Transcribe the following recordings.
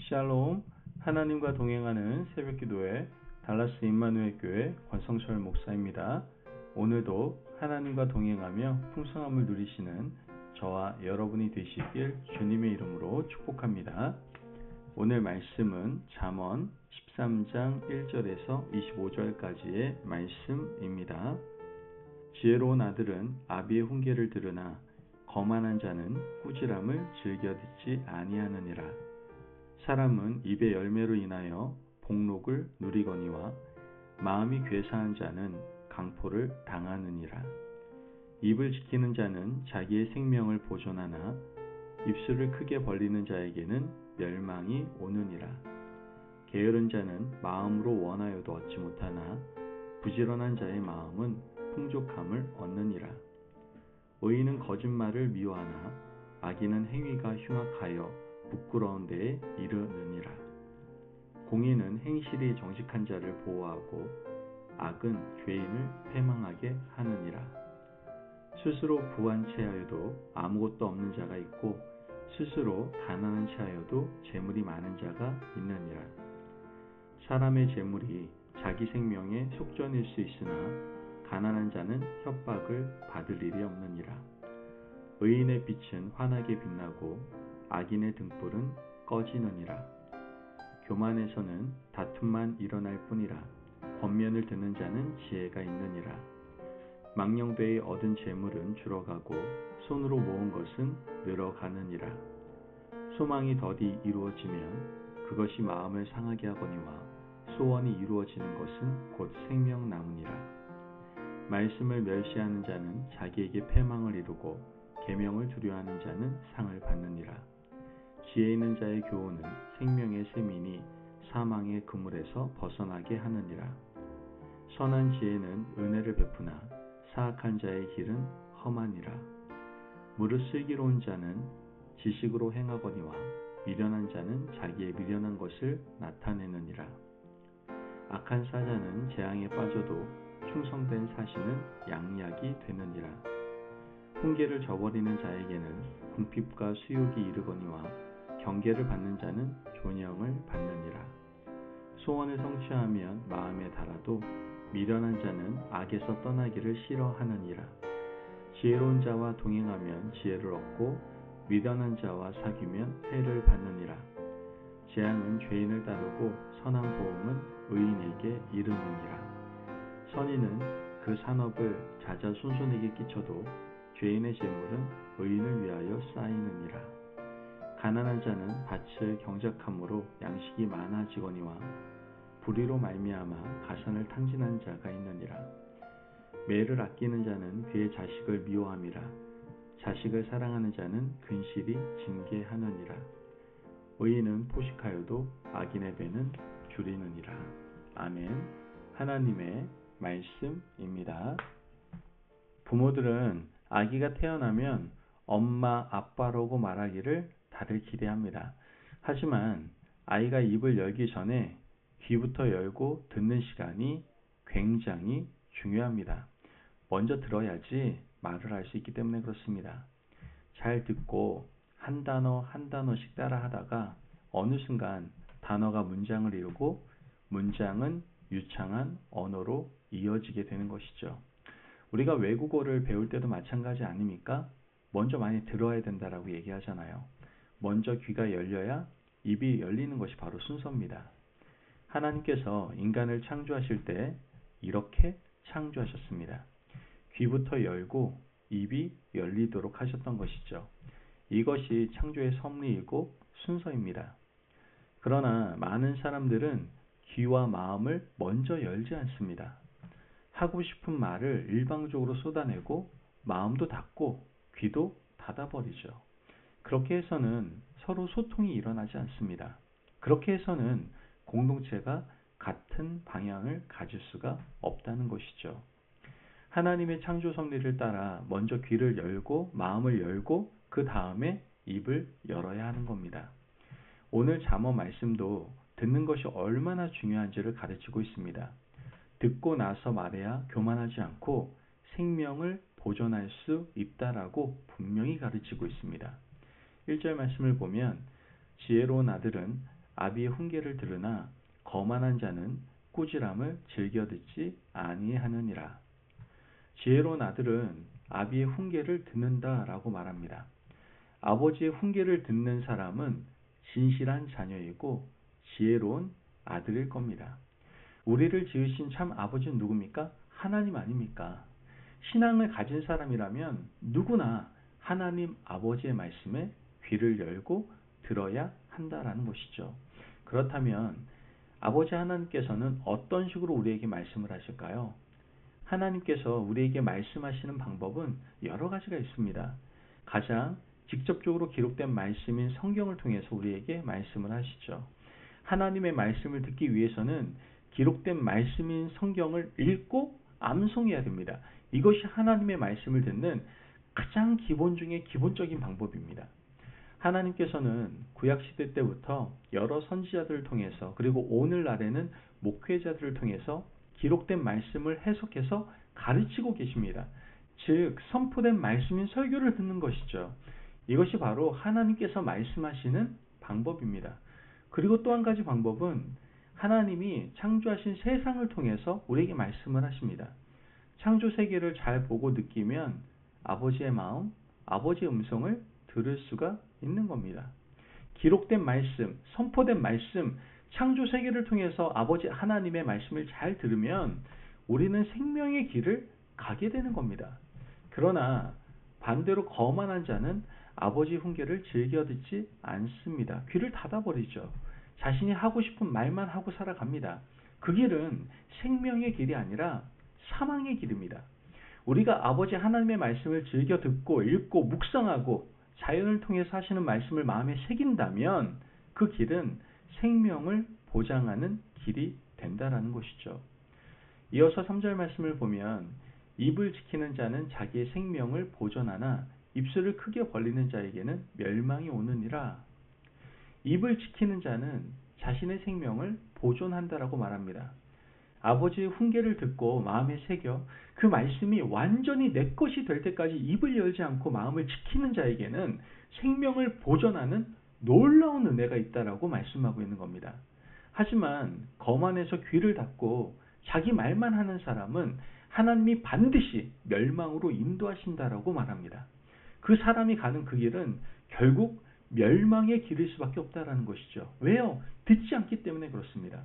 샬롬, 하나님과 동행하는 새벽기도회 달라스 임마누엘 교회 권성철 목사입니다. 오늘도 하나님과 동행하며 풍성함을 누리시는 저와 여러분이 되시길 주님의 이름으로 축복합니다. 오늘 말씀은 잠언 13장 1절에서 25절까지의 말씀입니다. 지혜로운 아들은 아비의 훈계를 들으나 거만한 자는 꾸지람을 즐겨 듣지 아니하느니라. 사람은 입의 열매로 인하여 복록을 누리거니와 마음이 괴사한 자는 강포를 당하느니라. 입을 지키는 자는 자기의 생명을 보존하나 입술을 크게 벌리는 자에게는 멸망이 오느니라. 게으른 자는 마음으로 원하여도 얻지 못하나 부지런한 자의 마음은 풍족함을 얻느니라. 의인은 거짓말을 미워하나 악인은 행위가 흉악하여 부끄러운 데에 이르느니라. 공의는 행실이 정직한 자를 보호하고 악은 죄인을 패망하게 하느니라. 스스로 부한 채하여도 아무것도 없는 자가 있고 스스로 가난한 채하여도 재물이 많은 자가 있느니라. 사람의 재물이 자기 생명의 속전일 수 있으나 가난한 자는 협박을 받을 일이 없느니라. 의인의 빛은 환하게 빛나고 악인의 등불은 꺼지느니라. 교만에서는 다툼만 일어날 뿐이라. 권면을 듣는 자는 지혜가 있느니라. 망령되이 얻은 재물은 줄어가고 손으로 모은 것은 늘어가느니라. 소망이 더디 이루어지면 그것이 마음을 상하게 하거니와 소원이 이루어지는 것은 곧 생명나무니라. 말씀을 멸시하는 자는 자기에게 패망을 이루고 계명을 두려워하는 자는 상을 받느니라. 지혜 있는 자의 교훈은 생명의 셈이니 사망의 그물에서 벗어나게 하느니라. 선한 지혜는 은혜를 베푸나 사악한 자의 길은 험하니라. 무릇 슬기로운 자는 지식으로 행하거니와 미련한 자는 자기의 미련한 것을 나타내느니라. 악한 사자는 재앙에 빠져도 충성된 사신은 양약이 되느니라. 훈계를 저버리는 자에게는 궁핍과 수욕이 이르거니와 경계를 받는 자는 존영을 받느니라. 소원을 성취하면 마음에 달아도 미련한 자는 악에서 떠나기를 싫어하느니라. 지혜로운 자와 동행하면 지혜를 얻고 미련한 자와 사귀면 해를 받느니라. 재앙은 죄인을 따르고 선한 보응은 의인에게 이르느니라. 선인은 그 산업을 자자손손에게 끼쳐도 죄인의 재물은 의인을 위하여 쌓이느니라. 가난한 자는 밭을 경작함으로 양식이 많아지거니와 불의로 말미암아 가산을 탕진한 자가 있느니라. 매를 아끼는 자는 그의 자식을 미워함이라. 자식을 사랑하는 자는 근실이 징계하느니라. 의인은 포식하여도 악인의 배는 줄이느니라. 아멘. 하나님의 말씀입니다. 부모들은 아기가 태어나면 엄마, 아빠라고 말하기를 다들 기대합니다. 하지만 아이가 입을 열기 전에 귀부터 열고 듣는 시간이 굉장히 중요합니다. 먼저 들어야지 말을 할 수 있기 때문에 그렇습니다. 잘 듣고 한 단어 한 단어씩 따라 하다가 어느 순간 단어가 문장을 이루고 문장은 유창한 언어로 이어지게 되는 것이죠. 우리가 외국어를 배울 때도 마찬가지 아닙니까? 먼저 많이 들어야 된다라고 얘기하잖아요. 먼저 귀가 열려야 입이 열리는 것이 바로 순서입니다. 하나님께서 인간을 창조하실 때 이렇게 창조하셨습니다. 귀부터 열고 입이 열리도록 하셨던 것이죠. 이것이 창조의 섭리이고 순서입니다. 그러나 많은 사람들은 귀와 마음을 먼저 열지 않습니다. 하고 싶은 말을 일방적으로 쏟아내고 마음도 닫고 귀도 닫아버리죠. 그렇게 해서는 서로 소통이 일어나지 않습니다. 그렇게 해서는 공동체가 같은 방향을 가질 수가 없다는 것이죠. 하나님의 창조 섭리를 따라 먼저 귀를 열고 마음을 열고 그 다음에 입을 열어야 하는 겁니다. 오늘 잠언 말씀도 듣는 것이 얼마나 중요한지를 가르치고 있습니다. 듣고 나서 말해야 교만하지 않고 생명을 보존할 수 있다라고 분명히 가르치고 있습니다. 1절 말씀을 보면 지혜로운 아들은 아비의 훈계를 들으나 거만한 자는 꾸지람을 즐겨 듣지 아니하느니라. 지혜로운 아들은 아비의 훈계를 듣는다라고 말합니다. 아버지의 훈계를 듣는 사람은 진실한 자녀이고 지혜로운 아들일 겁니다. 우리를 지으신 참 아버지는 누굽니까? 하나님 아닙니까? 신앙을 가진 사람이라면 누구나 하나님 아버지의 말씀에 귀를 열고 들어야 한다라는 것이죠. 그렇다면 아버지 하나님께서는 어떤 식으로 우리에게 말씀을 하실까요? 하나님께서 우리에게 말씀하시는 방법은 여러 가지가 있습니다. 가장 직접적으로 기록된 말씀인 성경을 통해서 우리에게 말씀을 하시죠. 하나님의 말씀을 듣기 위해서는 기록된 말씀인 성경을 읽고 암송해야 됩니다. 이것이 하나님의 말씀을 듣는 가장 기본 중에 기본적인 방법입니다. 하나님께서는 구약시대 때부터 여러 선지자들을 통해서 그리고 오늘날에는 목회자들을 통해서 기록된 말씀을 해석해서 가르치고 계십니다. 즉 선포된 말씀인 설교를 듣는 것이죠. 이것이 바로 하나님께서 말씀하시는 방법입니다. 그리고 또 한 가지 방법은 하나님이 창조하신 세상을 통해서 우리에게 말씀을 하십니다. 창조 세계를 잘 보고 느끼면 아버지의 마음, 아버지의 음성을 들을 수가 있는 겁니다. 기록된 말씀, 선포된 말씀, 창조 세계를 통해서 아버지 하나님의 말씀을 잘 들으면 우리는 생명의 길을 가게 되는 겁니다. 그러나 반대로 거만한 자는 아버지 훈계를 즐겨 듣지 않습니다. 귀를 닫아버리죠. 자신이 하고 싶은 말만 하고 살아갑니다. 그 길은 생명의 길이 아니라 사망의 길입니다. 우리가 아버지 하나님의 말씀을 즐겨 듣고 읽고 묵상하고 자연을 통해서 하시는 말씀을 마음에 새긴다면 그 길은 생명을 보장하는 길이 된다라는 것이죠. 이어서 3절 말씀을 보면 입을 지키는 자는 자기의 생명을 보존하나 입술을 크게 벌리는 자에게는 멸망이 오느니라. 입을 지키는 자는 자신의 생명을 보존한다라고 말합니다. 아버지의 훈계를 듣고 마음에 새겨 그 말씀이 완전히 내 것이 될 때까지 입을 열지 않고 마음을 지키는 자에게는 생명을 보존하는 놀라운 은혜가 있다라고 말씀하고 있는 겁니다. 하지만 거만해서 귀를 닫고 자기 말만 하는 사람은 하나님이 반드시 멸망으로 인도하신다라고 말합니다. 그 사람이 가는 그 길은 결국 멸망의 길일 수밖에 없다라는 것이죠. 왜요? 듣지 않기 때문에 그렇습니다.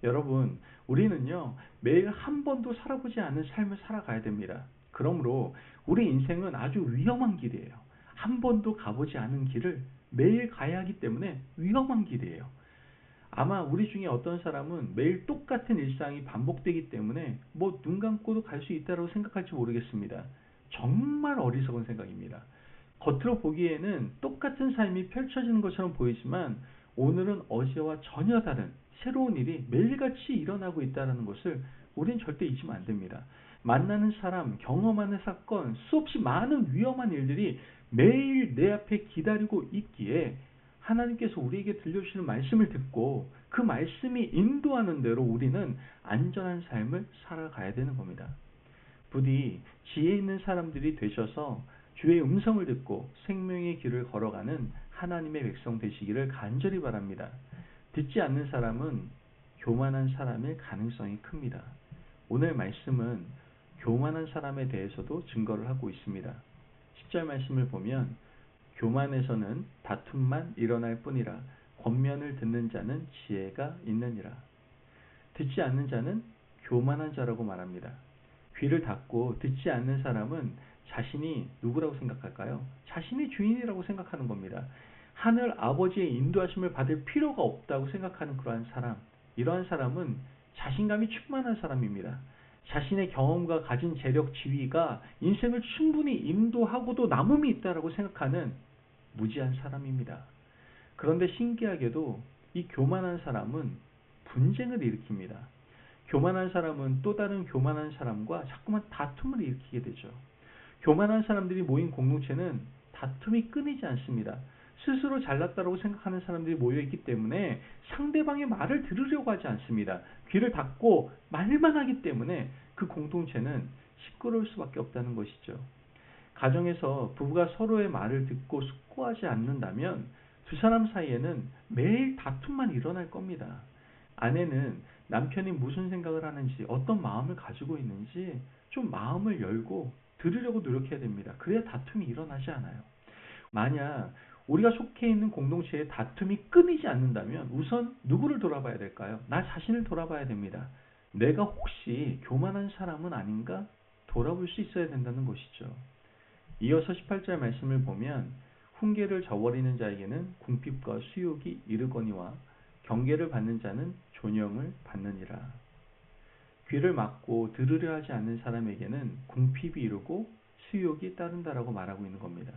여러분, 우리는요 매일 한 번도 살아보지 않은 삶을 살아가야 됩니다. 그러므로 우리 인생은 아주 위험한 길이에요. 한 번도 가보지 않은 길을 매일 가야 하기 때문에 위험한 길이에요. 아마 우리 중에 어떤 사람은 매일 똑같은 일상이 반복되기 때문에 뭐 눈 감고도 갈 수 있다고 생각할지 모르겠습니다. 정말 어리석은 생각입니다. 겉으로 보기에는 똑같은 삶이 펼쳐지는 것처럼 보이지만 오늘은 어제와 전혀 다른 새로운 일이 매일같이 일어나고 있다는 것을 우린 절대 잊으면 안 됩니다. 만나는 사람, 경험하는 사건, 수없이 많은 위험한 일들이 매일 내 앞에 기다리고 있기에 하나님께서 우리에게 들려주시는 말씀을 듣고 그 말씀이 인도하는 대로 우리는 안전한 삶을 살아가야 되는 겁니다. 부디 지혜 있는 사람들이 되셔서 주의 음성을 듣고 생명의 길을 걸어가는 하나님의 백성 되시기를 간절히 바랍니다. 듣지 않는 사람은 교만한 사람일 가능성이 큽니다. 오늘 말씀은 교만한 사람에 대해서도 증거를 하고 있습니다. 10절 말씀을 보면 교만에서는 다툼만 일어날 뿐이라 권면을 듣는 자는 지혜가 있느니라. 듣지 않는 자는 교만한 자라고 말합니다. 귀를 닫고 듣지 않는 사람은 자신이 누구라고 생각할까요? 자신이 주인이라고 생각하는 겁니다. 하늘 아버지의 인도하심을 받을 필요가 없다고 생각하는 그러한 사람, 이러한 사람은 자신감이 충만한 사람입니다. 자신의 경험과 가진 재력, 지위가 인생을 충분히 인도하고도 남음이 있다고 생각하는 무지한 사람입니다. 그런데 신기하게도 이 교만한 사람은 분쟁을 일으킵니다. 교만한 사람은 또 다른 교만한 사람과 자꾸만 다툼을 일으키게 되죠. 교만한 사람들이 모인 공동체는 다툼이 끊이지 않습니다. 스스로 잘났다고 생각하는 사람들이 모여있기 때문에 상대방의 말을 들으려고 하지 않습니다. 귀를 닫고 말만 하기 때문에 그 공동체는 시끄러울 수밖에 없다는 것이죠. 가정에서 부부가 서로의 말을 듣고 숙고하지 않는다면 두 사람 사이에는 매일 다툼만 일어날 겁니다. 아내는 남편이 무슨 생각을 하는지, 어떤 마음을 가지고 있는지 좀 마음을 열고 들으려고 노력해야 됩니다. 그래야 다툼이 일어나지 않아요. 만약 우리가 속해 있는 공동체에 다툼이 끊이지 않는다면 우선 누구를 돌아봐야 될까요? 나 자신을 돌아봐야 됩니다. 내가 혹시 교만한 사람은 아닌가 돌아볼 수 있어야 된다는 것이죠. 이어서 18절 말씀을 보면 훈계를 저버리는 자에게는 궁핍과 수욕이 이르거니와 경계를 받는 자는 존영을 받느니라. 귀를 막고 들으려 하지 않는 사람에게는 궁핍이 이르고 수욕이 따른다라고 말하고 있는 겁니다.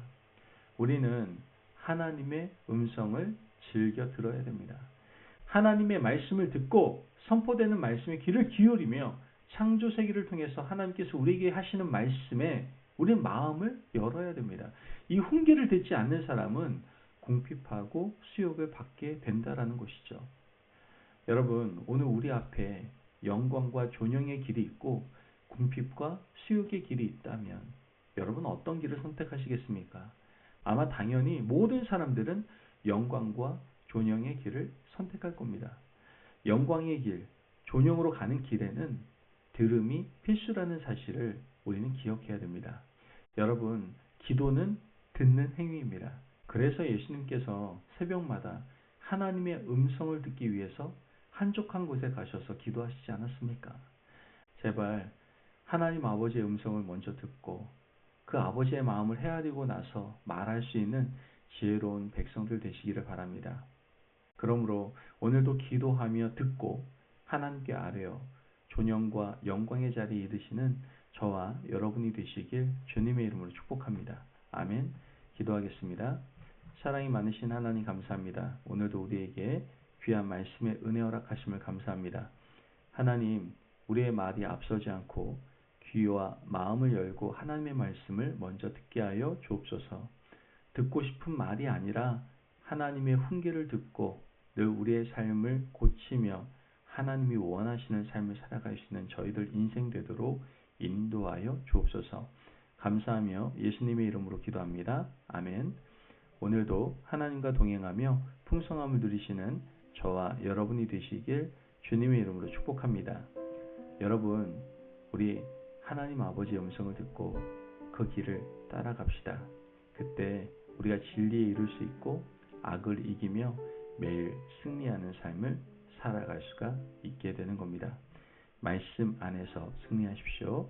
우리는 하나님의 음성을 즐겨 들어야 됩니다. 하나님의 말씀을 듣고 선포되는 말씀에 귀를 기울이며 창조 세계를 통해서 하나님께서 우리에게 하시는 말씀에 우리는 마음을 열어야 됩니다. 이 훈계를 듣지 않는 사람은 궁핍하고 수욕을 받게 된다라는 것이죠. 여러분, 오늘 우리 앞에 영광과 존영의 길이 있고 궁핍과 수욕의 길이 있다면 여러분 어떤 길을 선택하시겠습니까? 아마 당연히 모든 사람들은 영광과 존영의 길을 선택할 겁니다. 영광의 길, 존영으로 가는 길에는 들음이 필수라는 사실을 우리는 기억해야 됩니다. 여러분, 기도는 듣는 행위입니다. 그래서 예수님께서 새벽마다 하나님의 음성을 듣기 위해서 한적한 곳에 가셔서 기도하시지 않았습니까? 제발 하나님 아버지의 음성을 먼저 듣고 그 아버지의 마음을 헤아리고 나서 말할 수 있는 지혜로운 백성들 되시기를 바랍니다. 그러므로 오늘도 기도하며 듣고 하나님께 아뢰어 존영과 영광의 자리에 이르시는 저와 여러분이 되시길 주님의 이름으로 축복합니다. 아멘. 기도하겠습니다. 사랑이 많으신 하나님 감사합니다. 오늘도 우리에게 귀한 말씀의 은혜 허락하심을 감사합니다. 하나님, 우리의 말이 앞서지 않고 귀와 마음을 열고 하나님의 말씀을 먼저 듣게 하여 주옵소서. 듣고 싶은 말이 아니라 하나님의 훈계를 듣고 늘 우리의 삶을 고치며 하나님이 원하시는 삶을 살아갈 수 있는 저희들 인생 되도록 인도하여 주옵소서. 감사하며 예수님의 이름으로 기도합니다. 아멘. 오늘도 하나님과 동행하며 풍성함을 누리시는 저와 여러분이 되시길 주님의 이름으로 축복합니다. 여러분, 우리 하나님 아버지의 음성을 듣고 그 길을 따라갑시다. 그때 우리가 진리에 이룰 수 있고 악을 이기며 매일 승리하는 삶을 살아갈 수가 있게 되는 겁니다. 말씀 안에서 승리하십시오.